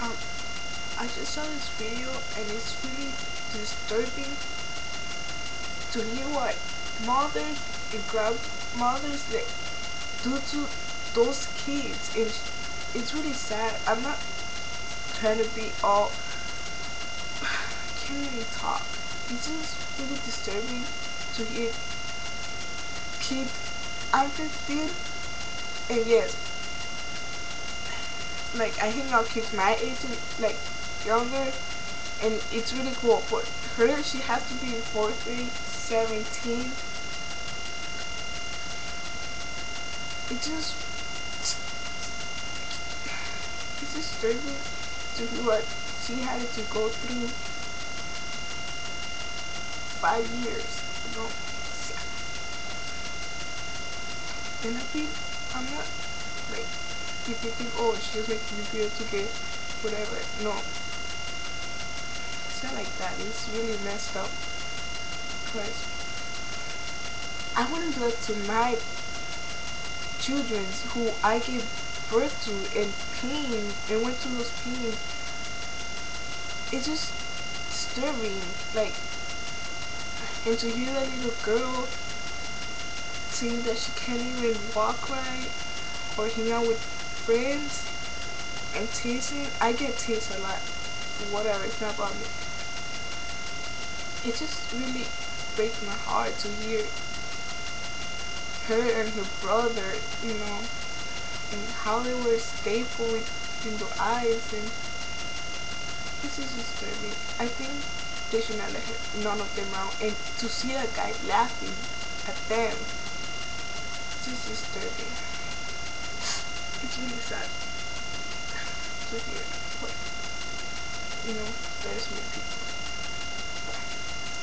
Um, I just saw this video and it's really disturbing to hear what mothers and grandmothers like do to those kids, and it's really sad. I'm not trying to be all can't even talk. It's just really disturbing to hear kids. I'm 15, and yes, like I hang out kids my age and like younger, and it's really cool. But her, she has to be in fourth grade, 17. It just it's disturbing to hear what she had to go through 5 years, you know. And I think I'm not like you thinking, oh, she's just making the video to get whatever. No, it's not like that. It's really messed up. Cause I wouldn't do that to my children who I gave birth to and pain and went through those pain. It's just disturbing. Like, and to hear that little girl saying that she can't even walk right or hang out with friends and teasing. I get teased a lot. Whatever, it's not about me. It just really breaks my heart to hear her and her brother, you know, and how they were stapled in the eyes, and this is disturbing. I think they should not let her, none of them out, and to see a guy laughing at them, it's just disturbing. It's really sad to hear, but you know, there's many people.